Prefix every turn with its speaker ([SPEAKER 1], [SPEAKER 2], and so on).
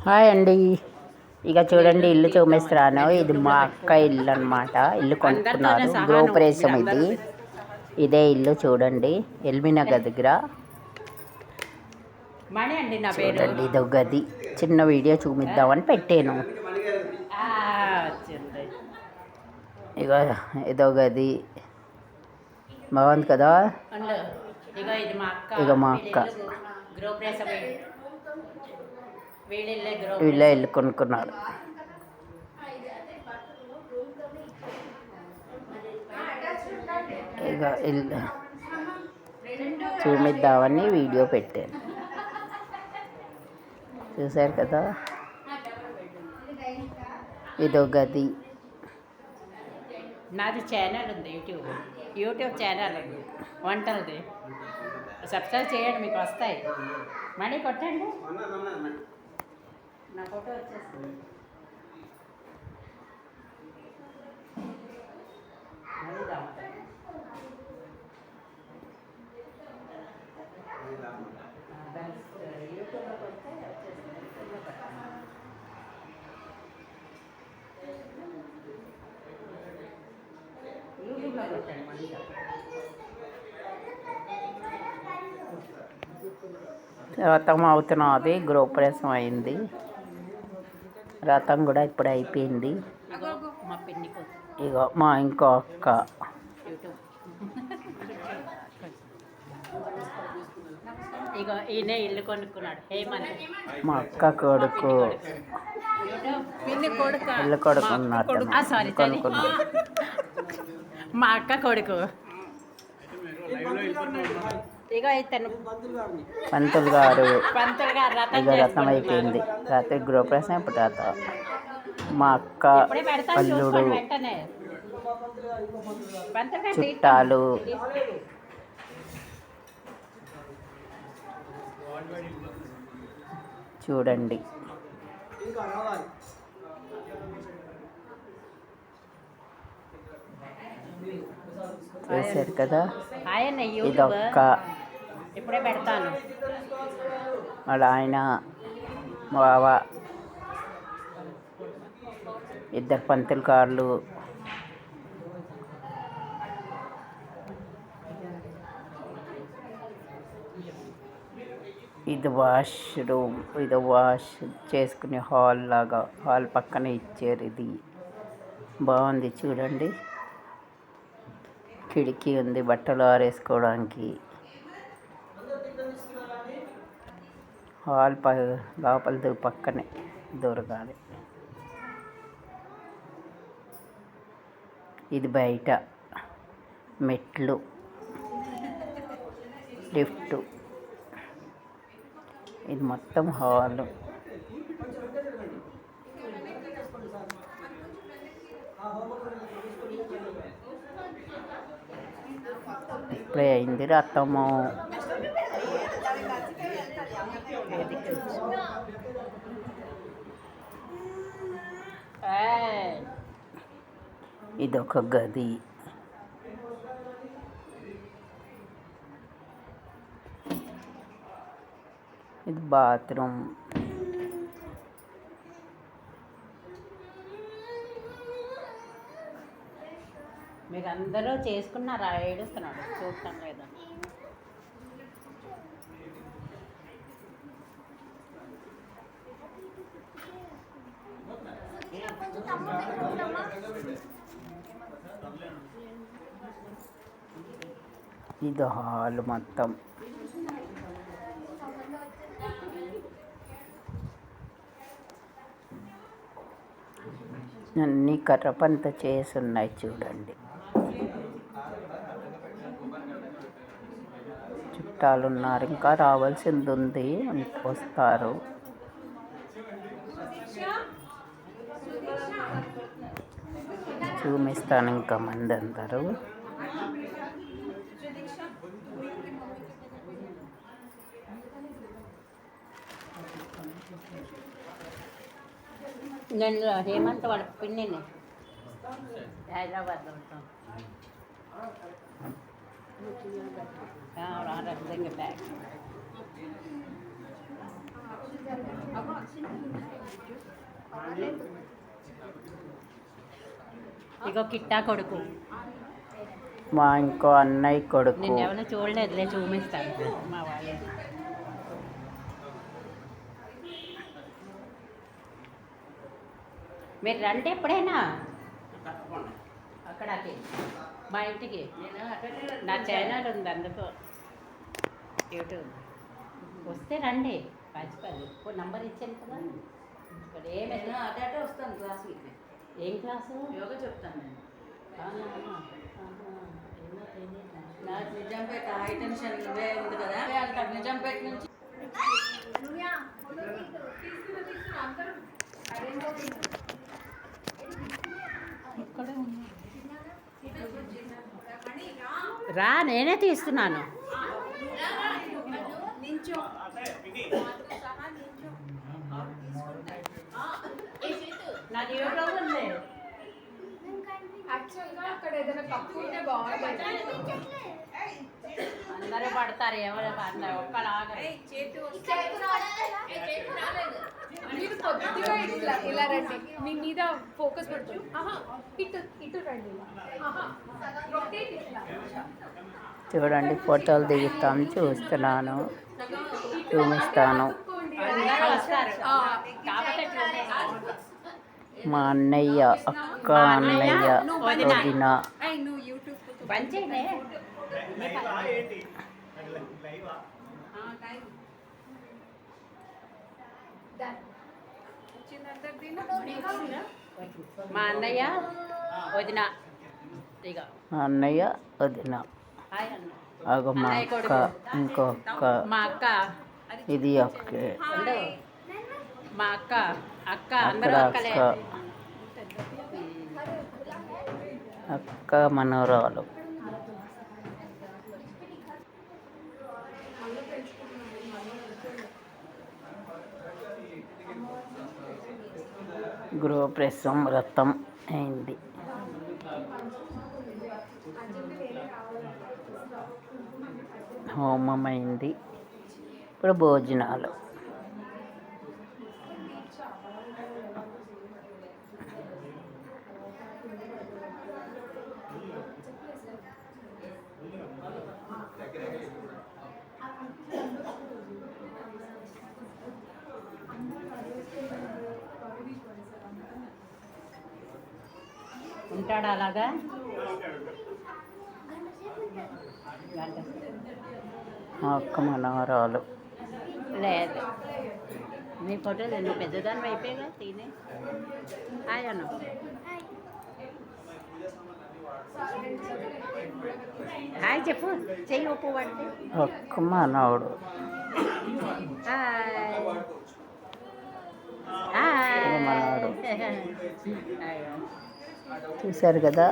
[SPEAKER 1] Hi అండి. ఇక చూడండి, ఇల్లు చూపిస్తున్నాను. ఇది మా అక్క ఇల్లు అనమాట. ఇల్లు కొనుక్కున్నారు, గృహప్రవేశం ఇది. ఇదే ఇల్లు చూడండి, ఎల్బీనగర్ దగ్గర. చూడండి, ఇదో గది. చిన్న వీడియో చూపిద్దామని పెట్టాను. ఇక ఇదో గది బాగుంది కదా. ఇక మా అక్క వీళ్ళే ఇల్లు కొనుక్కున్నారు. ఇక ఇల్లు చూపిద్దామని వీడియో పెట్టాను. చూసారు కదా, ఇదో గది.
[SPEAKER 2] నాది ఛానల్ ఉంది, యూట్యూబ్ ఛానల్ ఉంది వంటలది. సబ్స్క్రైబ్ చేయండి, మీకు వస్తాయి. మనీ కొట్టండి, నా ఫోటో వచ్చేస్తుంది. యూట్యూబ్లోకి వస్తే యూట్యూబ్లో పెట్టండి మనీ.
[SPEAKER 1] రథం అవుతున్నది, గృహప్రవేశం అయింది. రథం కూడా ఇప్పుడు అయిపోయింది. ఇగో మా ఇంకో అక్క,
[SPEAKER 2] ఇగో ఈయన ఇల్లు కొనుక్కున్నాడు, హేమంత్.
[SPEAKER 1] మా అక్క కొడుకు ఇల్లు కొడుకున్నాడు, కొనుక్కున్నాడు.
[SPEAKER 2] మా అక్క కొడుకు ఇగో ఇతను
[SPEAKER 1] పంతులు గారు. ఇక రథం
[SPEAKER 2] రథం
[SPEAKER 1] అయిపోయింది. రాత్రి గృహప్రవేశం, ఇప్పుడు రథం. మా అక్క అల్లుడు, చుట్టాలు. చూడండి, చూశారు కదా. ఇదొక్క
[SPEAKER 2] ఇప్పుడే పెడతాను.
[SPEAKER 1] వాళ్ళ ఆయన, బావ, ఇద్దరు పంతులు గారులు. ఇది వాష్రూమ్, ఇది వాష్ చేసుకునే హాల్ లాగా. హాల్ పక్కన ఇచ్చారు. ఇది బాగుంది చూడండి. కిటికీ ఉంది, బట్టలు ఆరేసుకోవడానికి. హాల్ లోపల పక్కనే దొరకాలి. ఇది బయట మెట్లు, లిఫ్ట్. ఇది మొత్తం హాలు. ఇప్పుడే అయింది రథము. ఇదొక గది. ఇది బాత్రూమ్.
[SPEAKER 2] మీరు అందరూ చేసుకున్నారా? ఏడుస్తున్నాడు, చూడటం లేదా?
[SPEAKER 1] ఇది హాల్ మొత్తం. అన్నీ కర్రపంత చేసి ఉన్నాయి చూడండి. చుట్టాలు ఉన్నారు, ఇంకా రావాల్సింది ఉంది, వస్తారు. చూపిస్తాను ఇంకా మంది అందరూ.
[SPEAKER 2] నేను హేమంత్ వాళ్ళ పిన్నిని హైదరాబాద్లో ఉంటాం. బ్యాగ్ ఇగో కిట్టా కొడుకు.
[SPEAKER 1] మా ఇంకో అన్నయ్య కొడుకు.
[SPEAKER 2] నిన్ను ఎవరు చూడలేదులే, చూపిస్తాను మా వాళ్ళు. మీరు రండి ఎప్పుడైనా అక్కడికి మా ఇంటికి. నా ఛానల్ ఉంది అందుకు యూట్యూబ్. వస్తే రండి మర్చిపోయి నంబర్ ఇచ్చాను కదా. ఇక్కడ
[SPEAKER 3] అటే వస్తాను క్లాస్కి.
[SPEAKER 2] ఏం క్లాసు?
[SPEAKER 3] యోగా చెప్తాను నేను.
[SPEAKER 2] అవునా? ఆహా. ఏమో తెలియదు.
[SPEAKER 3] నాకు నిజాంపేట హై టెన్షన్ వే ఉంది కదా, అక్కడ నిజాంపేట నుంచి
[SPEAKER 2] రా, నేనే తీస్తున్నాను. నాది యూట్యూబ్ ఉంది.
[SPEAKER 4] యాక్చువల్గా అక్కడ ఏదైనా కప్పు ఉంటే బాగుంటుంది.
[SPEAKER 2] అందరూ పడతారు, ఎవరు పడతారు, ఒక్కలాగా.
[SPEAKER 4] మీరు కొద్దిగా ఇట్లా ఇలా రండి, మీ మీద ఫోకస్ పెట్టు. ఇటు ఇటు రండి. రొటేట్ ఇట్లా.
[SPEAKER 1] చూడండి ఫోటోలు దిగుతాను, చూస్తున్నాను, చూపిస్తాను.
[SPEAKER 2] అందరూ వస్తారు. కాకపోతే చూపిస్తాను.
[SPEAKER 1] మా అన్నయ్య, అక్క, అన్నయ్య, వదిన.
[SPEAKER 2] పంచేనే మా అన్నయ్య వదిన. ఇక
[SPEAKER 1] మా అన్నయ్య, వదిన.
[SPEAKER 2] హాయ్ అన్న.
[SPEAKER 1] అగో మా అక్క, ఇంకో అక్క.
[SPEAKER 2] మా అక్క.
[SPEAKER 1] ఇది అక్కే.
[SPEAKER 2] ఉండు. మా అక్క
[SPEAKER 1] అక్కడ
[SPEAKER 2] అందరూ అక్కలే.
[SPEAKER 1] అక్క మనోరాలు. గృహప్రవేశం వ్రతం అయింది. హోమం అయింది. ఇప్పుడు భోజనాలు.
[SPEAKER 2] ఉంటాడు అలాగా
[SPEAKER 1] మా అక్క మనవరాలు.
[SPEAKER 2] లేదు. నీ ఫోటో నువ్వు పెద్దదాన్ని అయిపోయాగా తినే. హాయ్ అన్న. హాయ్ చెప్పు, చెయ్యి ఒప్పు పడితే.
[SPEAKER 1] అక్క మనవడు.
[SPEAKER 2] హాయ్
[SPEAKER 1] మనవాడు.
[SPEAKER 2] హాయ్.
[SPEAKER 1] చూశారు కదా.